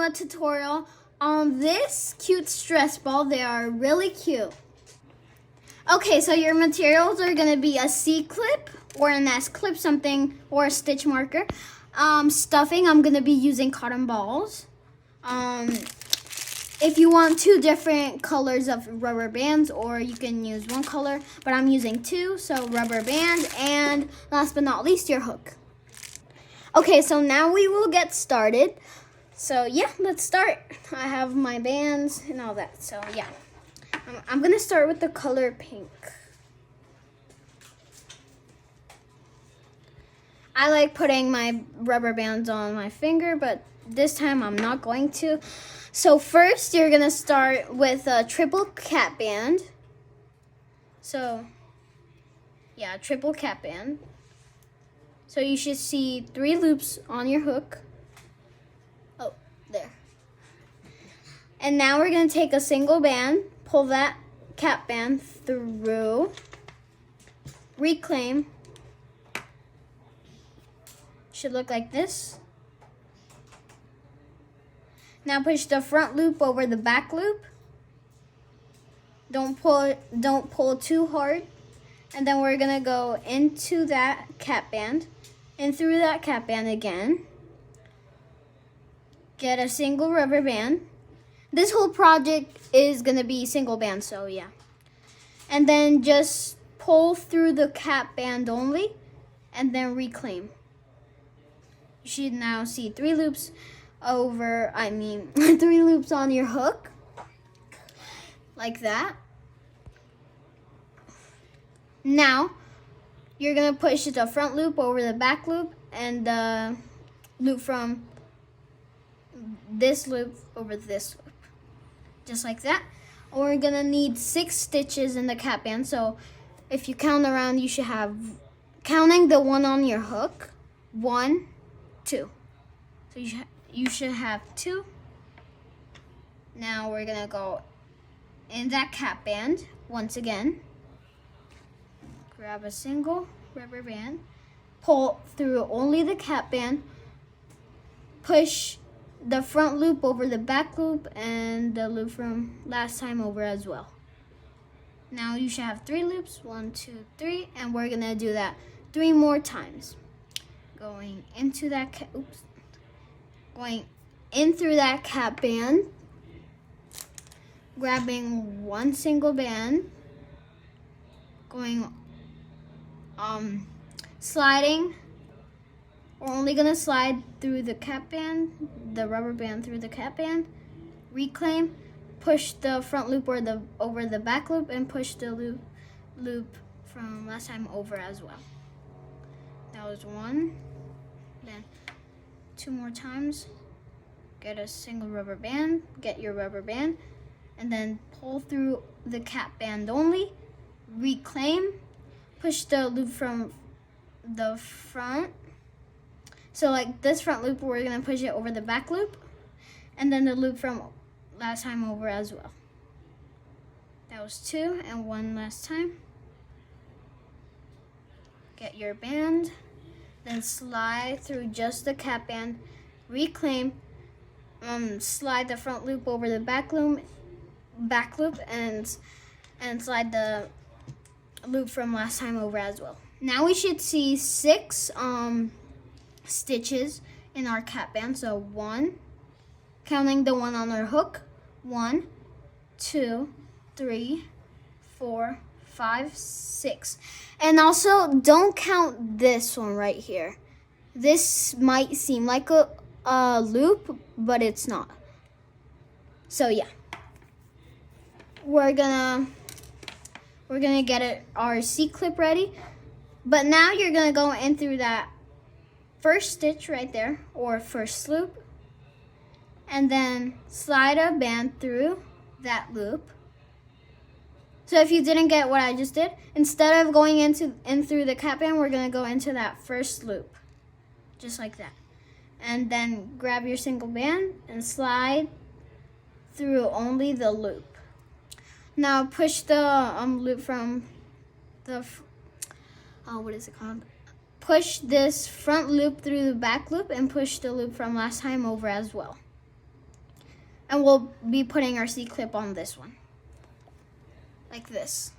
a tutorial on this cute stress ball. They are really cute. Okay, so your materials are gonna be a C-clip or an S-clip, something, or a stitch marker. Stuffing, I'm gonna be using cotton balls. If you want 2 different colors of rubber bands, or you can use 1 color, but I'm using 2, so rubber band, and last but not least, your hook. Okay, so now we will get started. So yeah, let's start. I have my bands and all that, so yeah. I'm gonna start with the color pink. I like putting my rubber bands on my finger, but this time I'm not going to. So first, you're gonna start with a triple cap band. So, yeah, triple cap band. So you should see 3 loops on your hook. Oh, there. And now we're gonna take a single band, pull that cap band through, reclaim. Should look like this. Now push the front loop over the back loop. Don't pull too hard. And then we're gonna go into that cap band and through that cap band again. Get a single rubber band. This whole project is gonna be single band, so yeah. And then just pull through the cap band only and then reclaim. You should now see 3 loops 3 loops on your hook, like that. Now, you're gonna push the front loop over the back loop and the loop from this loop over this loop, just like that. And we're gonna need 6 stitches in the cap band, so if you count around, you should have, counting the one on your hook, 1, 2. So you should have 2. Now we're gonna go in that cap band once again. Grab a single rubber band, pull through only the cap band, push the front loop over the back loop and the loop from last time over as well. Now you should have 3 loops, 1, 2, 3, and we're gonna do that 3 more times. Going into that going in through that cap band, grabbing 1 single band, going sliding. We're only gonna slide through the cap band, the rubber band through the cap band, reclaim, push the front loop or over the back loop, and push the loop from last time over as well. That was 1. Then 2 more times. Get a single rubber band, get your rubber band, and then pull through the cap band only, reclaim, push the loop from the front. So like this front loop, we're gonna push it over the back loop, and then the loop from last time over as well. That was 2, and 1 last time. Get your band, then slide through just the cap band, reclaim, slide the front loop over the back loop, and slide the loop from last time over as well. Now we should see 6 stitches in our cap band. So 1, counting the one on our hook, 1, 2, 3, 4, 5, 6. And also, don't count this one right here. This might seem like a loop, but it's not. So yeah, we're gonna get our C-clip ready. But now you're gonna go in through that first stitch right there, or first loop, and then slide a band through that loop. So if you didn't get what I just did, instead of going in through the cap band, we're gonna go into that first loop, just like that. And then grab your single band and slide through only the loop. Now push the loop from the, what is it called? Push this front loop through the back loop and push the loop from last time over as well. And we'll be putting our C-clip on this one. Like this.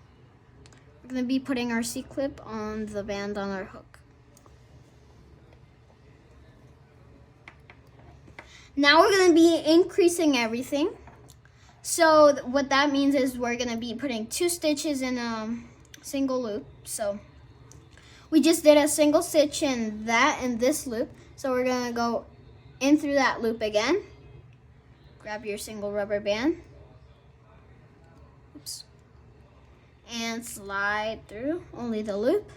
We're going to be putting our C-clip on the band on our hook. Now we're going to be increasing everything. So what that means is we're going to be putting 2 stitches in a single loop. So we just did a single stitch in that and this loop. So we're going to go in through that loop again. Grab your single rubber band. Oops. And slide through only the loop.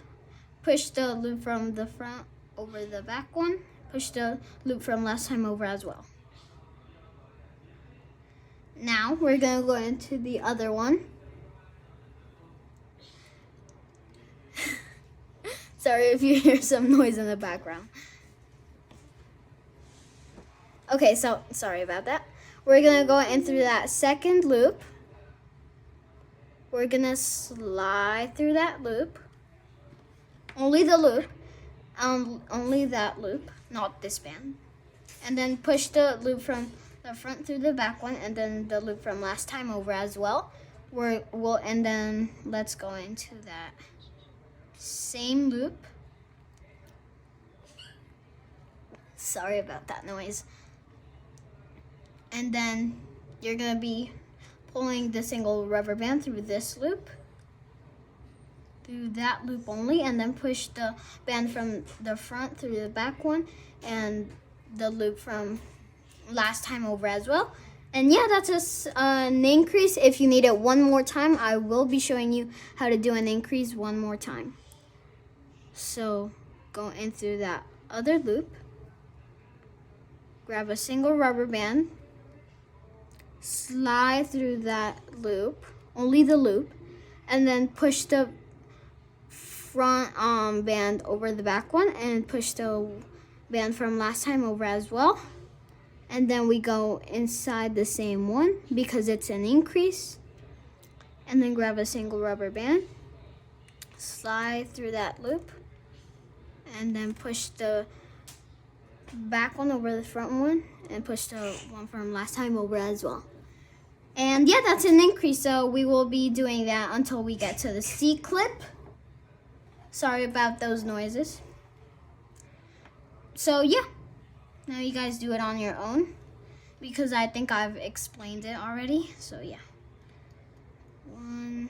Push the loop from the front over the back one. Push the loop from last time over as well. Now we're going to go into the other one. Sorry if you hear some noise in the background. Okay, so sorry about that. We're going to go in through that second loop. We're going to slide through that loop. Only the loop. Only that loop, not this band. And then push the loop from the front through the back one, and then the loop from last time over as well. And then let's go into that same loop. Sorry about that noise. And then you're gonna be pulling the single rubber band through this loop, through that loop only, and then push the band from the front through the back one, and the loop from last time over as well. And yeah, that's an increase. If you need it one more time, I will be showing you how to do an increase one more time. So go in through that other loop, grab a single rubber band, slide through that loop, only the loop, and then push the front band over the back one, and push the band from last time over as well. And then we go inside the same one because it's an increase. And then grab a single rubber band, slide through that loop, and then push the back one over the front one, and push the one from last time over as well. And yeah, that's an increase. So we will be doing that until we get to the C-clip. Sorry about those noises. So yeah. Now you guys do it on your own because I think I've explained it already. So yeah. 1,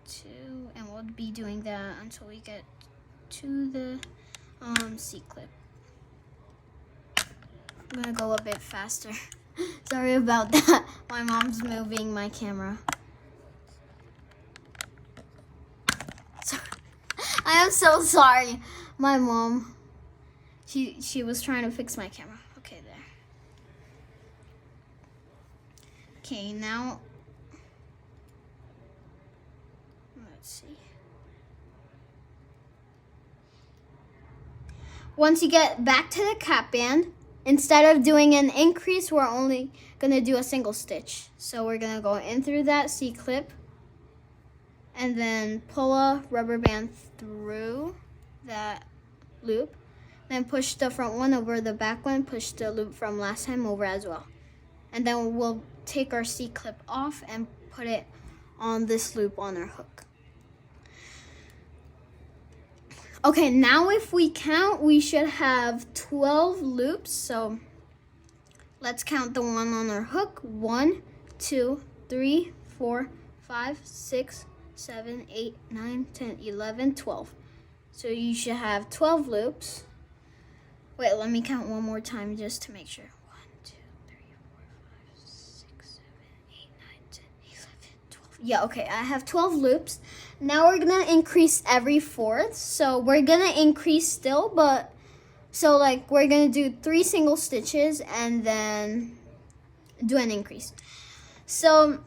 2, and we'll be doing that until we get to the C-clip. I'm gonna go a bit faster. Sorry about that. My mom's moving my camera. Sorry. I am so sorry. My mom, she was trying to fix my camera. Okay, there. Okay, now, let's see. Once you get back to the cap band, instead of doing an increase, we're only gonna do a single stitch. So we're gonna go in through that C-clip, and then pull a rubber band through that loop, then push the front one over the back one, push the loop from last time over as well. And then we'll take our C-clip off and put it on this loop on our hook. Okay, now if we count, we should have 12 loops. So let's count the one on our hook. 1, 2, 3, 4, 5, 6, 7, 8, 9, 10, 11, 12. So you should have 12 loops. Wait, let me count one more time just to make sure. 1, 2, 3, 4, 5, 6, 7, 8, 9, 10, 11, 12. Yeah, okay, I have 12 loops. Now we're gonna increase every fourth. So we're gonna increase still, but so like we're gonna do 3 single stitches and then do an increase. So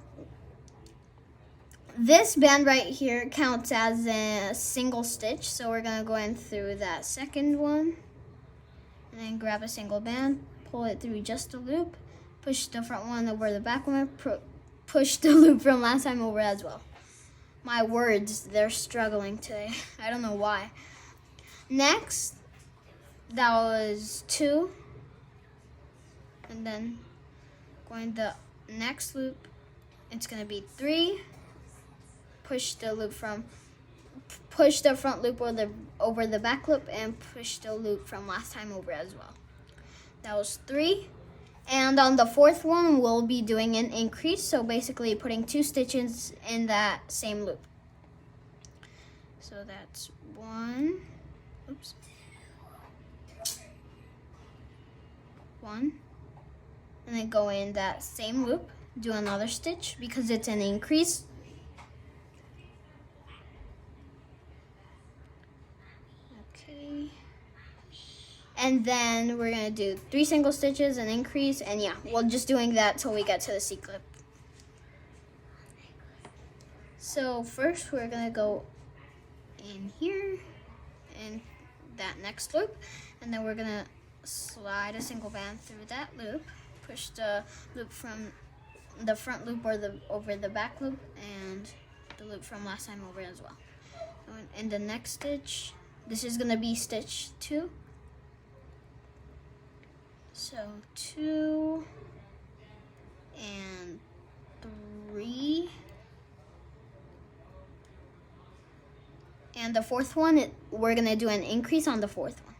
this band right here counts as a single stitch. So we're gonna go in through that second one and then grab a single band, pull it through just a loop, push the front one over the back one, push the loop from last time over as well. My words, they're struggling today. I don't know why. Next, that was 2, and then going the next loop, it's gonna be 3, push the front loop over the back loop, and push the loop from last time over as well. That was 3. And on the 4th one, we'll be doing an increase, so basically putting 2 stitches in that same loop. So that's 1, oops, 1, and then go in that same loop, do another stitch because it's an increase. Okay. And then we're gonna do 3 single stitches, an increase, and yeah, we're just doing that till we get to the C-clip. So first we're gonna go in here, in that next loop, and then we're gonna slide a single band through that loop, push the loop from the front loop over the back loop, and the loop from last time over as well. In the next stitch, this is gonna be stitch 2. So 2 and 3. And the 4th one, we're gonna do an increase on the 4th one.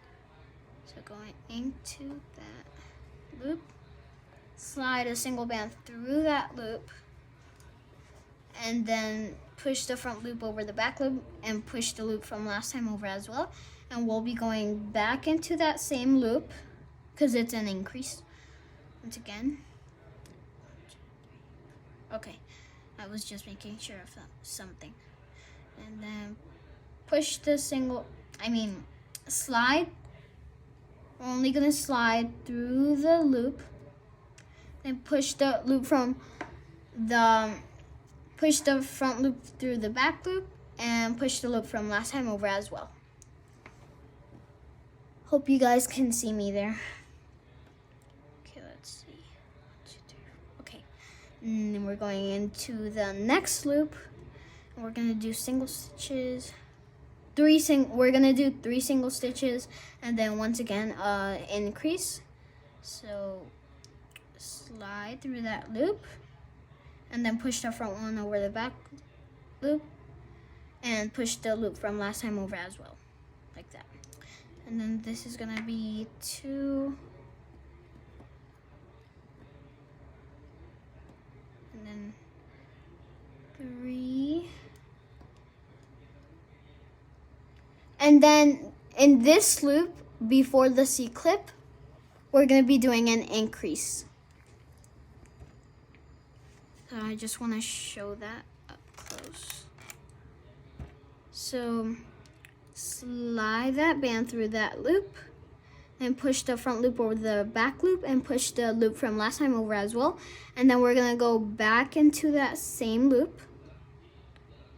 So going into that loop, slide a single band through that loop, and then push the front loop over the back loop and push the loop from last time over as well. And we'll be going back into that same loop because it's an increase. Once again. Okay, I was just making sure of something. And then push the slide. We're only gonna slide through the loop, then push the loop push the front loop through the back loop, and push the loop from last time over as well. Hope you guys can see me there. Okay, let's see. 1, 2, 3. Okay, and then we're going into the next loop, and we're gonna do single stitches. We're gonna do 3 single stitches, and then once again increase. So slide through that loop, and then push the front one over the back loop, and push the loop from last time over as well, like that. And then this is gonna be 2, and then 3. And then in this loop, before the C-clip, we're gonna be doing an increase. So I just wanna show that up close. So slide that band through that loop, and push the front loop over the back loop, and push the loop from last time over as well. And then we're gonna go back into that same loop,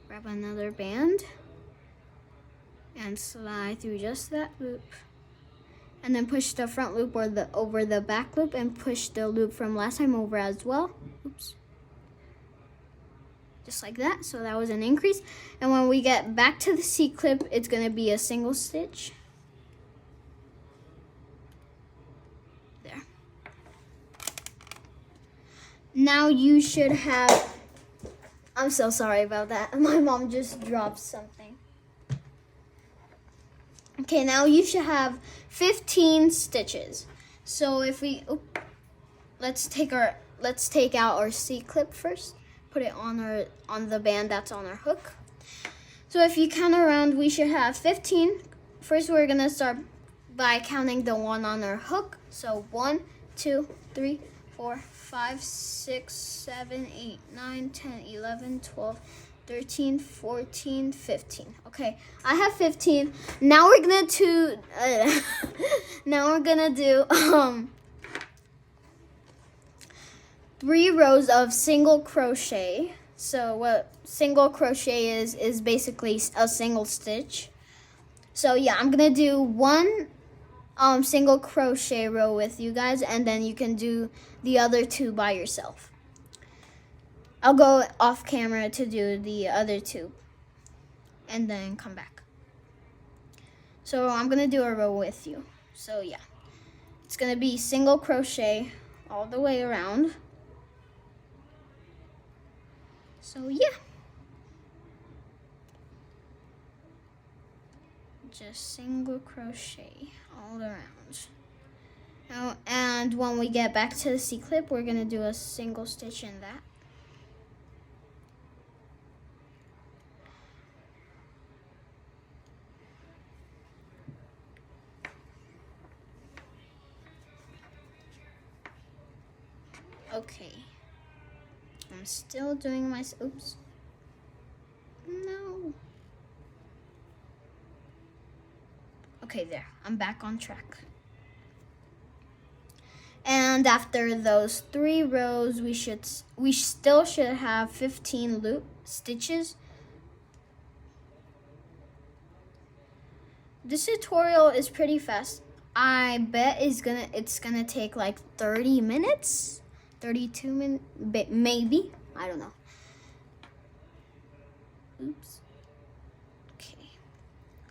grab another band, and slide through just that loop, and then push the front loop over the back loop, and push the loop from last time over as well. Oops. Just like that. So that was an increase. And when we get back to the C-clip, it's gonna be a single stitch. There. Now you should have, I'm so sorry about that. My mom just dropped something. Okay, now you should have 15 stitches. So if let's take out our C-clip first. Put it on the band that's on our hook. So if you count around, we should have 15. First, we're gonna start by counting the one on our hook. So 1, 2, 3, 4, 5, 6, 7, 8, 9, 10, 11, 12, 13, 14, 15. Okay, I have 15. Now we're gonna do 3 rows of single crochet. So what single crochet is basically a single stitch. So yeah, I'm gonna do 1 single crochet row with you guys, and then you can do the other 2 by yourself. I'll go off camera to do the other 2 and then come back. So I'm gonna do a row with you. So yeah, it's gonna be single crochet all the way around. So yeah. Just single crochet all around. Now, and when we get back to the C-clip, we're gonna do a single stitch in that. Okay. I'm still doing my, oops. No. Okay, there, I'm back on track. And after those 3 rows, we still should have 15 loop stitches. This tutorial is pretty fast. I bet it's gonna take like 30 minutes, 32 minutes, maybe. I don't know. Oops. Okay.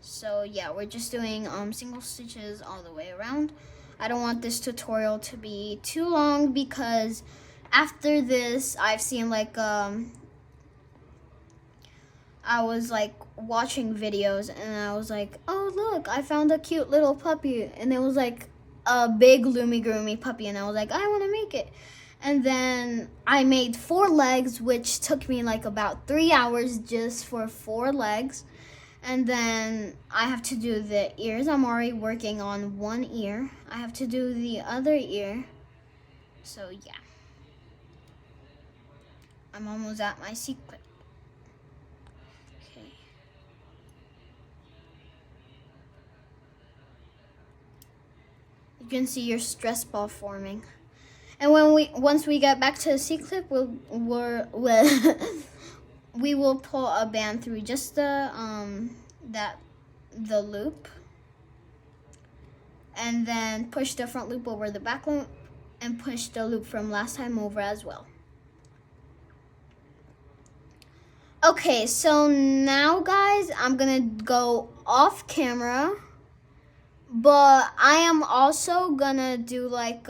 So yeah, we're just doing single stitches all the way around. I don't want this tutorial to be too long because after this, I've seen like I was like watching videos and I was like, oh look, I found a cute little puppy, and it was like a big Loomigurumi puppy, and I was like, I want to make it. And then I made 4 legs, which took me like about 3 hours just for 4 legs. And then I have to do the ears. I'm already working on 1 ear. I have to do the other ear. So yeah. I'm almost at my C-clip. Okay. You can see your stress ball forming. And once we get back to the C-clip, we will pull a band through just the loop, and then push the front loop over the back loop, and push the loop from last time over as well. Okay, so now guys, I'm gonna go off camera, but I am also gonna do like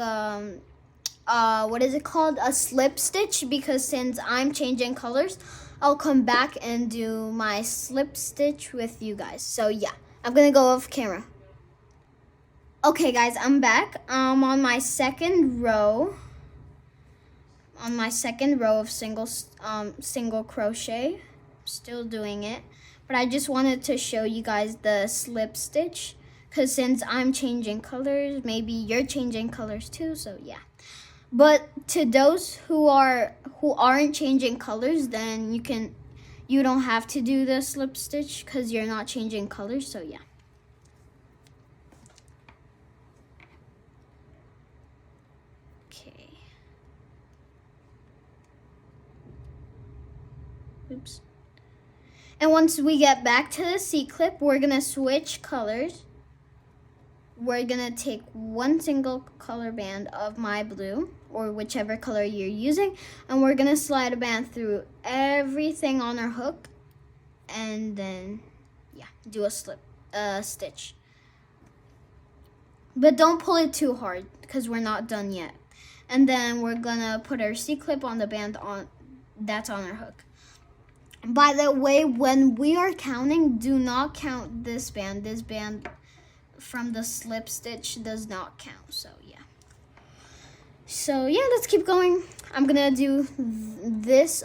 what is it called, a slip stitch, because since I'm changing colors, I'll come back and do my slip stitch with you guys. So yeah, I'm gonna go off camera. Okay guys, I'm back. On my second row. On my second row of single crochet. Still doing it. But I just wanted to show you guys the slip stitch, because since I'm changing colors, maybe you're changing colors too, so yeah. But to those who aren't changing colors, then you don't have to do the slip stitch because you're not changing colors, so yeah. Okay. Oops. And once we get back to the C-clip, we're gonna switch colors. We're gonna take 1 single color band of my blue, or whichever color you're using, and we're gonna slide a band through everything on our hook, and then yeah, do a slip stitch. But don't pull it too hard because we're not done yet. And then we're gonna put our C-clip on the band that's on our hook. By the way, when we are counting, do not count this band. This band from the slip stitch does not count, so yeah. So yeah, let's keep going. I'm gonna do this.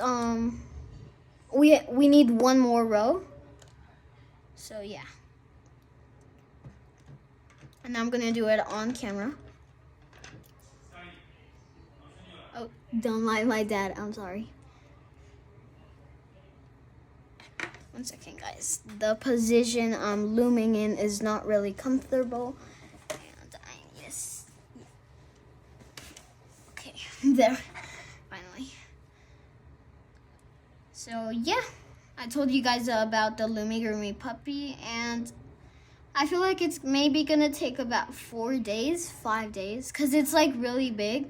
We need 1 more row, so yeah. And I'm gonna do it on camera. Oh, don't lie, my dad, I'm sorry. 1 second, guys. The position I'm looming in is not really comfortable. And I just, okay, there, finally. So yeah, I told you guys about the Loomigurumi puppy, and I feel like it's maybe gonna take about 4 days, 5 days, because it's like really big.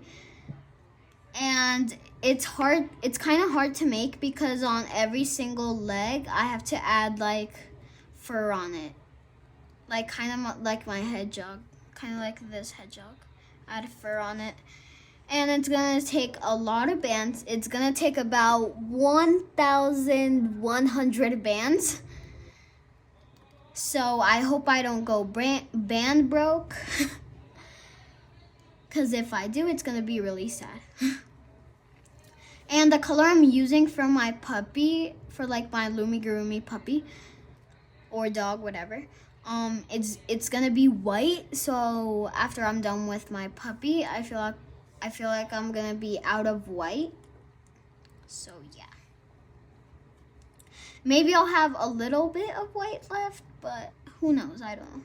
And it's hard, it's kind of hard to make because on every single leg I have to add like fur on it, like kind of like my hedgehog, kind of like this hedgehog. Add fur on it, and it's gonna take a lot of bands. It's gonna take about 1,100 bands. So I hope I don't go band broke. Because if I do, it's gonna be really sad. And the color I'm using for my puppy, for like my Loomigurumi puppy or dog, whatever, it's gonna be white. So after I'm done with my puppy, I feel like I'm gonna be out of white. So yeah, maybe I'll have a little bit of white left, but who knows? I don't know.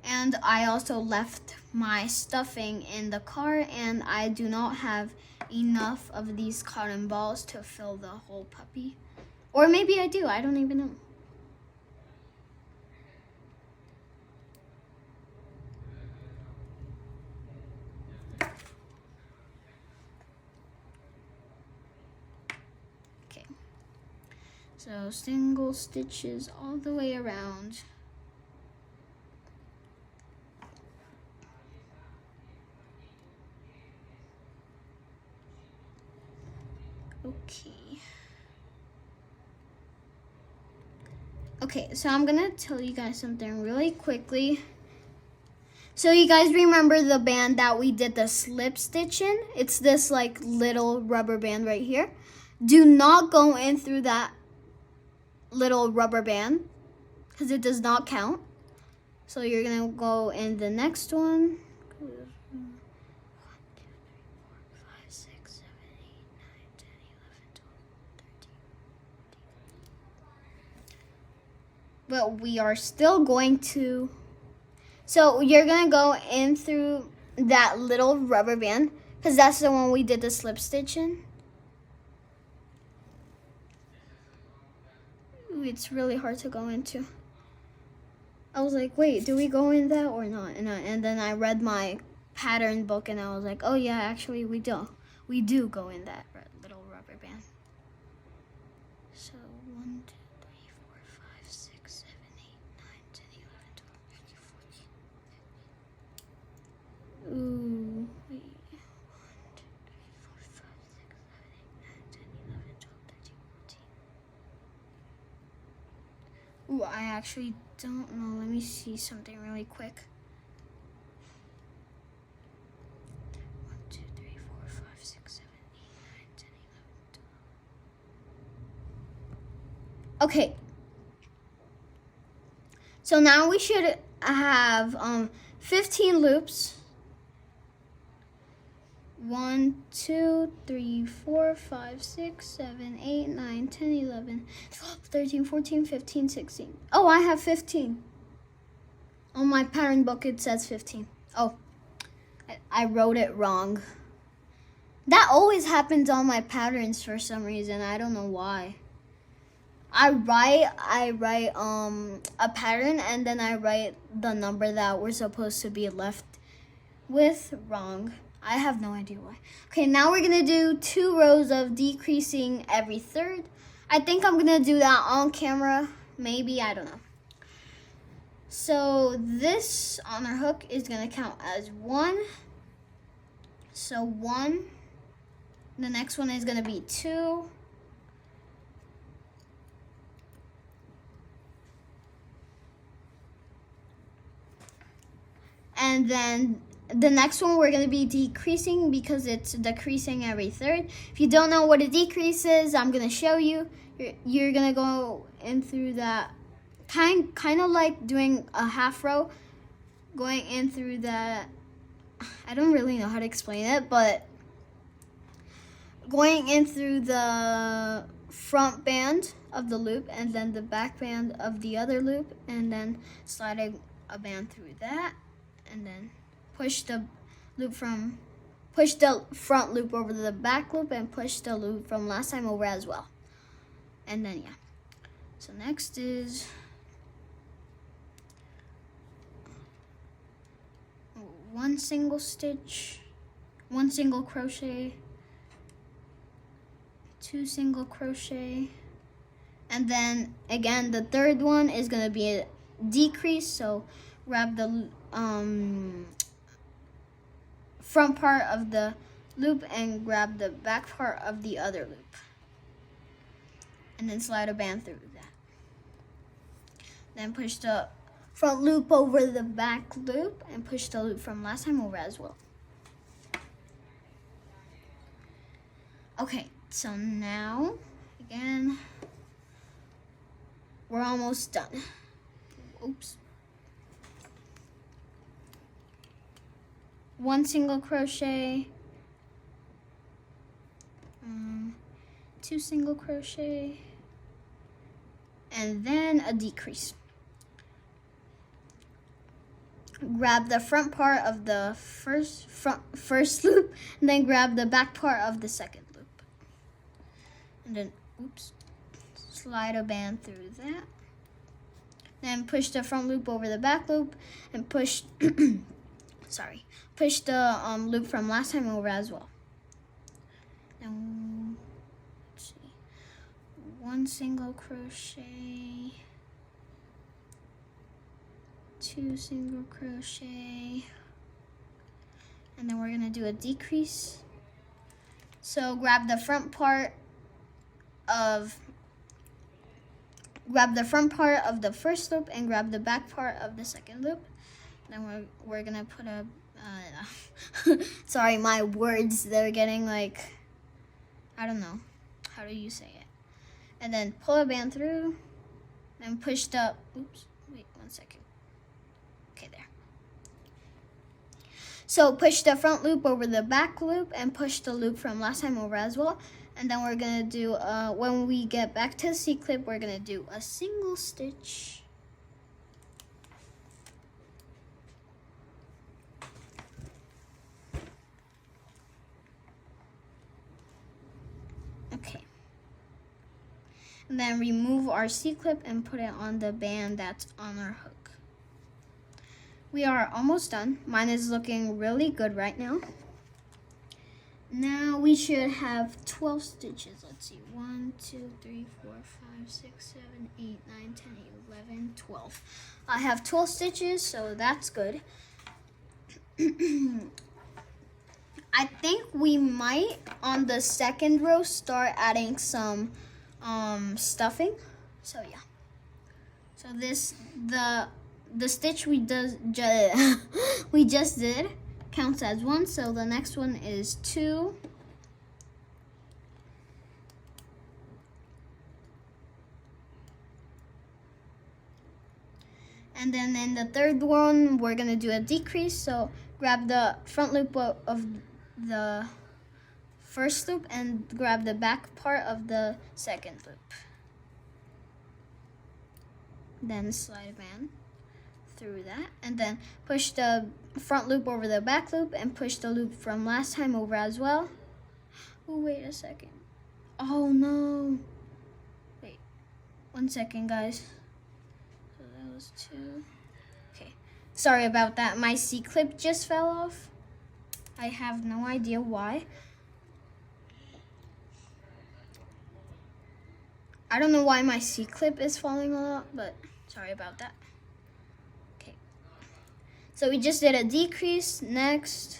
And I also left my stuffing in the car, and I do not have enough of these cotton balls to fill the whole puppy. Or maybe I do, I don't even know. Okay, so single stitches all the way around. Okay, so I'm gonna tell you guys something really quickly. So you guys remember the band that we did the slip stitch in? It's this like little rubber band right here. Do not go in through that little rubber band because it does not count. So you're gonna go in the next one. But we are still going to, so you're gonna go in through that little rubber band because that's the one we did the slip stitch in. Ooh, it's really hard to go into. I was like, wait, do we go in that or not? And then I read my pattern book and I was like, oh yeah, actually we do go in that little rubber band. So 1, 2, 3, 4, 5, 6, 7, 8, 9, 10, 11, 12, 13, 14. Ooh, wait. 1, 2, 3, 4, 5, 6, 7, 8, 9, 10, 11, 12, 13, 14. Ooh, I actually don't know. Let me see something really quick. 1, 2, 3, 4, 5, 6, 7, 8, 9, 10, 11, 12. Okay. So now we should have 15 loops. 1, 2, 3, 4, 5, 6, 7, 8, 9, 10, 11, 12, 13, 14, 15, 16. Oh, I have 15. On my pattern book, it says 15. Oh, I wrote it wrong. That always happens on my patterns for some reason. I don't know why. I write a pattern and then I write the number that we're supposed to be left with wrong. I have no idea why. Okay, now we're gonna do 2 rows of decreasing every third. I think I'm gonna do that on camera. Maybe, I don't know. So this on our hook is gonna count as 1. So 1. The next one is gonna be 2. And then the next one we're going to be decreasing because it's decreasing every third. If you don't know what a decrease is, I'm going to show you. You're going to go in through that, kind of like doing a half row, going in through that. I don't really know how to explain it, but going in through the front band of the loop and then the back band of the other loop, and then sliding a band through that, and then push the front loop over the back loop and push the loop from last time over as well. And then yeah. So next is one single stitch, 1 single crochet, 2 single crochet, and then again the third one is going to be a decrease, so grab the front part of the loop and grab the back part of the other loop. And then slide a band through that. Then push the front loop over the back loop and push the loop from last time over as well. Okay, so now, again, we're almost done. Oops. 1 single crochet, 2 single crochet, and then a decrease. Grab the front part of the first loop, and then grab the back part of the second loop. And then, oops, slide a band through that. Then push the front loop over the back loop and push, push the loop from last time over as well. Then, let's see, 1 single crochet, 2 single crochet, and then we're gonna do a decrease. So grab the front part of the first loop and grab the back part of the second loop. Then we're gonna put a sorry, my words, they're getting like, I don't know, how do you say it? And then pull a band through and push the, oops, wait 1 second. Okay, there. So push the front loop over the back loop and push the loop from last time over as well. And then we're gonna do, when we get back to the C-clip, we're gonna do a single stitch. Okay. And then remove our C-clip and put it on the band that's on our hook. We are almost done. Mine is looking really good right now. Now we should have 12 stitches. Let's see, 1, 2, 3, 4, 5, 6, 7, 8, 9, 10, 11, 12. I have 12 stitches, so that's good. I think we might, on the second row, start adding some stuffing. So yeah. So this, the stitch we just did counts as 1, so the next one is 2. And then in the third one, we're gonna do a decrease. So grab the front loop of the first loop and grab the back part of the second loop. Then slide a band through that, and then push the front loop over the back loop and push the loop from last time over as well. Oh, wait a second. Oh no. Wait, 1 second, guys. So that was 2. Okay, sorry about that. My C-clip just fell off. I have no idea why. I don't know why my C-clip is falling off, but sorry about that. So we just did a decrease. Next,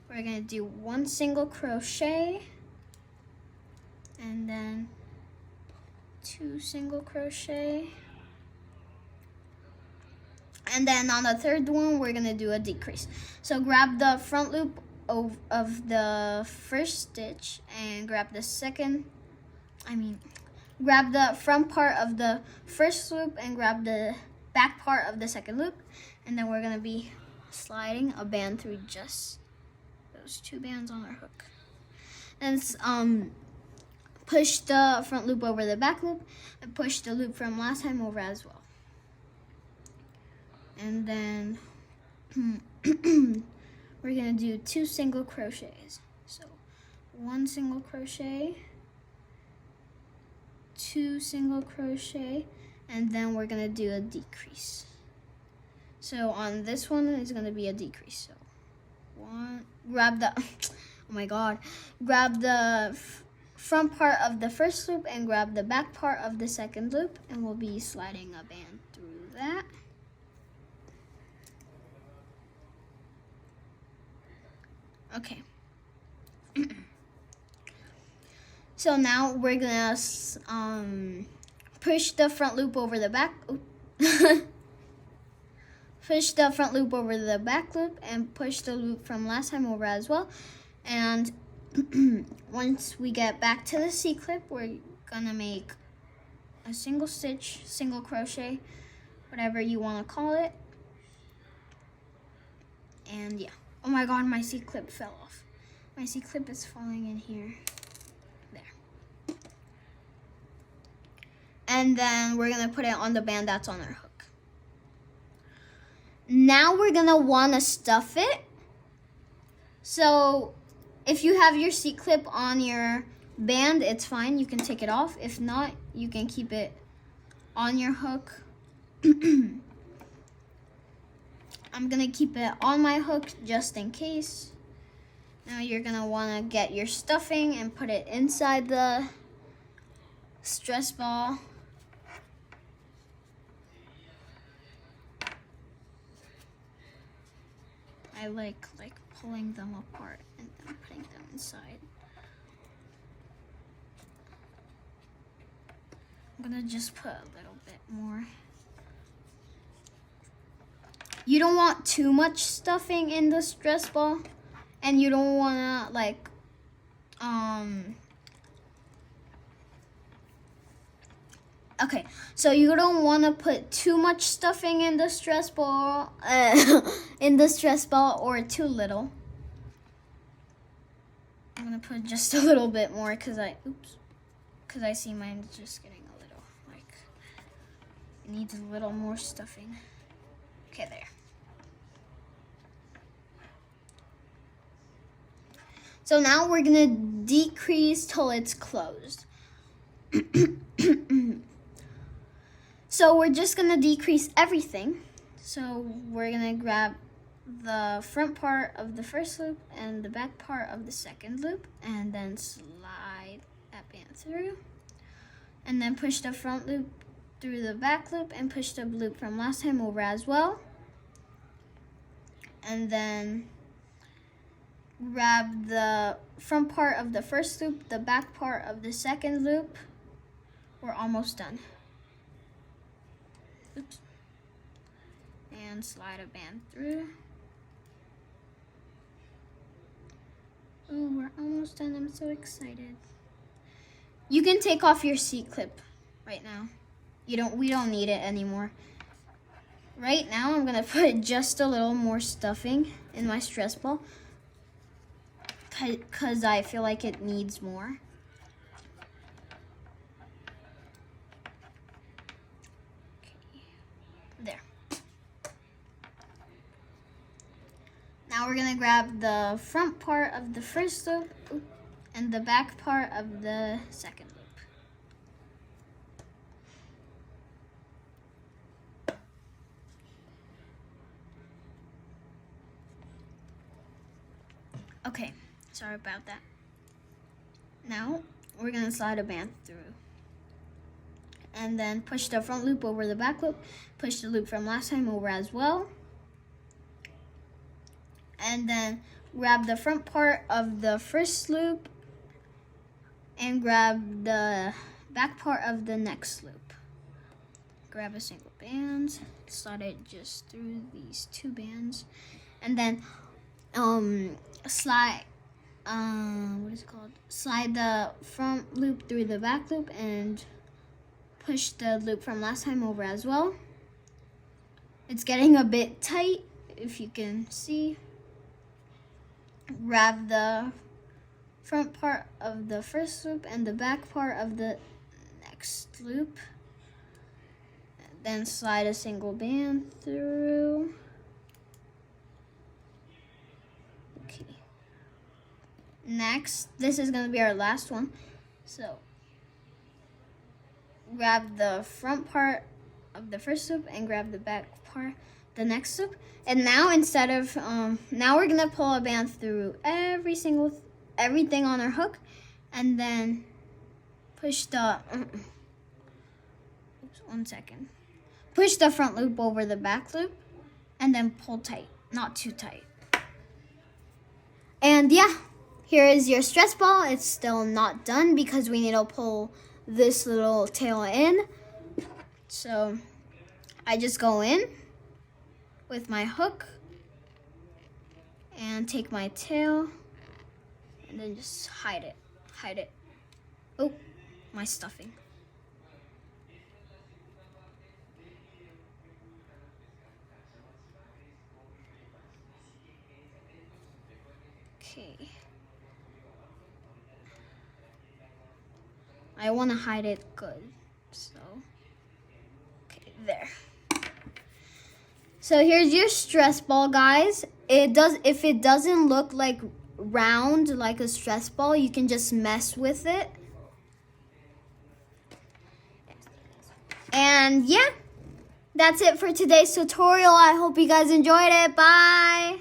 we're gonna do 1 single crochet and then 2 single crochet. And then on the third one, we're gonna do a decrease. So grab the front loop of the first stitch and grab the grab the front part of the first loop and grab the back part of the second loop. And then we're gonna be sliding a band through just those 2 bands on our hook. And push the front loop over the back loop and push the loop from last time over as well. And then we're gonna do 2 single crochets. So 1 single crochet, 2 single crochet, and then we're gonna do a decrease. So on this one, it's gonna be a decrease. So grab the, oh my God, grab the front part of the first loop and grab the back part of the second loop, and we'll be sliding a band through that. Okay. So now we're gonna push the front loop over the back. Push the front loop over the back loop and push the loop from last time over as well. And once we get back to the C-clip, we're gonna make a single stitch, single crochet, whatever you want to call it. And yeah. Oh my god, my C-clip fell off. My C-clip is falling in here. There. And then we're gonna put it on the band that's on our hook. Now we're gonna wanna stuff it. So if you have your C-clip on your band, it's fine, you can take it off. If not, you can keep it on your hook. I'm gonna keep it on my hook just in case. Now you're gonna wanna get your stuffing and put it inside the stress ball. I like pulling them apart and then putting them inside. I'm gonna just put a little bit more. You don't want too much stuffing in the stress ball, and you don't wanna okay, so you don't want to put too much stuffing in the stress ball, or too little. I'm gonna put just a little bit more because I see mine just getting a little it needs a little more stuffing. Okay, there. So now we're gonna decrease till it's closed. So we're just gonna decrease everything. So we're gonna grab the front part of the first loop and the back part of the second loop, and then slide that band through, and then push the front loop through the back loop and push the loop from last time over as well. And then grab the front part of the first loop, the back part of the second loop. We're almost done. Oops. And slide a band through. Oh, we're almost done. I'm so excited. You can take off your C-clip right now. We don't need it anymore. Right now, I'm gonna put just a little more stuffing in my stress ball because I feel like it needs more. There. Now we're gonna grab the front part of the first loop and the back part of the second loop. Okay, sorry about that. Now we're gonna slide a band through. And then push the front loop over the back loop, push the loop from last time over as well. And then grab the front part of the first loop and grab the back part of the next loop. Grab a single band, slide it just through these two bands, and then slide slide the front loop through the back loop and push the loop from last time over as well. It's getting a bit tight, if you can see. Grab the front part of the first loop and the back part of the next loop. Then slide a single band through. Okay. Next, this is going to be our last one. So grab the front part of the first loop and grab the back part, the next loop. And now instead of, now we're gonna pull a band through everything on our hook, and then push the, oops, 1 second. Push the front loop over the back loop, and then pull tight, not too tight. And yeah, here is your stress ball. It's still not done because we need to pull this little tail in. So I just go in with my hook and take my tail and then just hide it. Oh, my stuffing. Okay. I want to hide it good, so okay, there. So here's your stress ball, guys. If it doesn't look like round like a stress ball, you can just mess with it. And yeah, that's it for today's tutorial. I hope you guys enjoyed it. Bye.